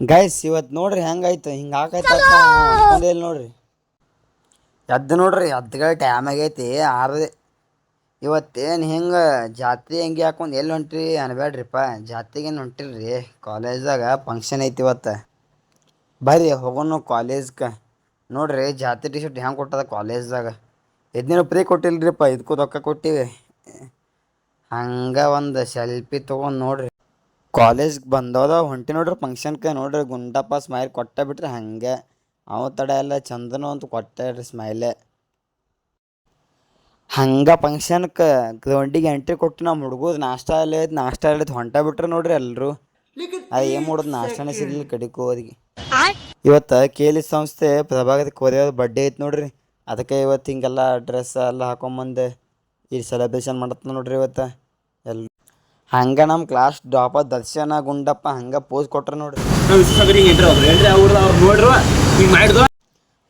Guys ಇವತ್ತು ನೋಡ್ರಿ ಹೆಂಗಾಯ್ತು ಹಿಂಗೆ ಆಕೈತೆ ಅನ್ಕೊಂಡೇ ಇಲ್ಲ ನೋಡ್ರಿ. ಎದ್ದು ನೋಡ್ರಿ ಎದ್ದುಗಳ ಟೈಮ್ ಆಗೈತಿ ಆರದೆ. ಇವತ್ತೇನು ಹಿಂಗೆ ಜಾತ್ರೆ ಹೆಂಗೆ ಹಾಕೊಂಡು ಎಲ್ಲಿ ಹೊಂಟ್ರಿ ಅನ್ಬೇಡ್ರಿಪ್ಪ. ಜಾತ್ರೆಗೇನು ಹೊಂಟಿಲ್ರಿ, ಕಾಲೇಜ್ದಾಗ ಫಂಕ್ಷನ್ ಐತಿ ಇವತ್ತು. ಬರ್ರಿ ಹೋಗೋಣ ಕಾಲೇಜ್ಗೆ. ನೋಡ್ರಿ ಜಾತ್ರೆ ಟಿ ಶರ್ಟ್ ಹೆಂಗೆ ಕೊಟ್ಟದ ಕಾಲೇಜ್ದಾಗ. ಇದನ್ನೇನು ಫ್ರೀ ಕೊಟ್ಟಿಲ್ರಿಪ್ಪ, ಇದಕ್ಕೂ ರೊಕ್ಕ ಕೊಟ್ಟಿವಿ. ಹಂಗೆ ಒಂದು ಸೆಲ್ಫಿ ತೊಗೊಂಡು ನೋಡ್ರಿ ಕಾಲೇಜ್ಗೆ ಬಂದೋದ ಹೊಂಟಿ ನೋಡ್ರಿ ಫಂಕ್ಷನ್ಗೆ. ನೋಡ್ರಿ ಗುಂಡಪ್ಪ ಸ್ಮೈಲ್ ಕೊಟ್ಟ ಬಿಟ್ರಿ ಹಂಗೆ. ಅವ ತಡ ಎಲ್ಲ ಚಂದನು ಅಂತ ಕೊಟ್ಟಾಡ್ರಿ ಸ್ಮೈಲೆ. ಹಂಗೆ ಫಂಕ್ಷನ್ಗೆ ಗ್ರೌಂಡಿಗೆ ಎಂಟ್ರಿ ಕೊಟ್ಟು ನಮ್ಮ ಹುಡುಗರು ನಾಷ್ಟ ಎಲ್ಲ ಹೊಂಟ ಬಿಟ್ರೆ ನೋಡ್ರಿ ಎಲ್ಲರೂ. ಅದು ಏನು ಮಾಡೋದು, ನಾಷ್ಟನೇ ಸಿಗಲಿಲ್ಲ ಕಡಿಕೆ ಹೋದಿಗೆ. ಇವತ್ತು ಕೇಲಿ ಸಂಸ್ಥೆ ಪ್ರಭಾಕರ್ ಕೋರಿ ಬರ್ಡೇ ಐತೆ ನೋಡ್ರಿ. ಅದಕ್ಕೆ ಇವತ್ತು ಹಿಂಗೆಲ್ಲ ಡ್ರೆಸ್ ಎಲ್ಲ ಹಾಕೊಂಬಂದು ಈ ಸೆಲೆಬ್ರೇಷನ್ ಮಾಡತ್ತ ನೋಡ್ರಿ ಇವತ್ತು ಎಲ್ಲ. ಹಂಗೆ ನಮ್ಮ ಕ್ಲಾಸ್ ಡ್ರಾಪ ದರ್ಶನ ಗುಂಡಪ್ಪ ಹಂಗೆ ಪೋಸ್ ಕೊಟ್ರೆ ನೋಡ್ರಿ.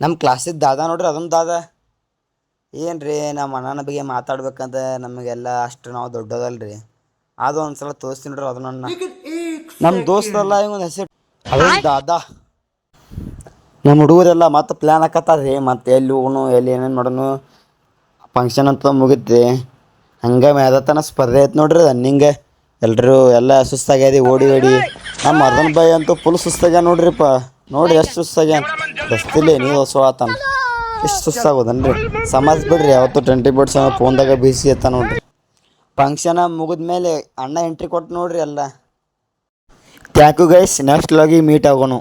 ನಮ್ಮ ಕ್ಲಾಸಿದ ದಾದ ನೋಡ್ರಿ, ಅದೊಂದು ದಾದ ಏನು ರೀ ನಮ್ಮ ಅಣ್ಣನ ಬಗ್ಗೆ ಮಾತಾಡ್ಬೇಕಂತ ನಮಗೆಲ್ಲ ಅಷ್ಟು ನಾವು ದೊಡ್ಡದಲ್ರಿ. ಅದು ಒಂದು ಸಲ ತೋರಿಸ್ತೀನಿ ನೋಡ್ರಿ ಅದು ನಮ್ಮ ದೋಸ್ತಲ್ಲ ಒಂದು ಹೆಸರು ಅದೊಂದು ದಾದ. ನಮ್ಮ ಹುಡುಗರೆಲ್ಲ ಮತ್ತೆ ಪ್ಲ್ಯಾನ್ ಹಾಕತ್ತಾರ್ರಿ, ಮತ್ತೆ ಎಲ್ಲಿ ಹೋಗೋಣ ಎಲ್ಲಿ ಏನೇನು ಮಾಡೋಣ. ಫಂಕ್ಷನ್ ಅಂತ ಮುಗಿದ್ರಿ ಹಂಗೆ ಮೇದತನ ಸ್ಪರ್ಧೆ ಐತೆ ನೋಡ್ರಿ ರನ್ನಿಂಗೆ. ಎಲ್ಲರೂ ಎಲ್ಲ ಸುಸ್ತಾಗ್ಯದಿ ಓಡಿ ನಮ್ಮ ಮರ್ದನ್ ಬಾಯಿ ಅಂತೂ ಫುಲ್ ಸುಸ್ತಾಗ್ಯ ನೋಡ್ರಿಪ್ಪ. ನೋಡಿ ಎಷ್ಟು ಸುಸ್ತಾಗ್ಯಾನ ರಸ್ತಿಲಿ ನೀವು ಹೊಸತಾನ. ಎಷ್ಟು ಸುಸ್ತಾಗೋದನ್ರಿ. ಸಮಾಜ ಬಿಡ್ರಿ, ಯಾವತ್ತು 20 ಬಿಡ್ಸ್ ಫೋನ್ದಾಗ ಬಿಸಿ ಇತ್ತ ನೋಡ್ರಿ. ಫಂಕ್ಷನ್ ಮುಗಿದ್ಮೇಲೆ ಅಣ್ಣ ಎಂಟ್ರಿ ಕೊಟ್ಟು ನೋಡ್ರಿ ಎಲ್ಲ. ಥ್ಯಾಂಕ್ ಯು ಗೈಸ್, ನೆಕ್ಸ್ಟ್ ಲಾಗಿ ಮೀಟ್ ಆಗೋಣ.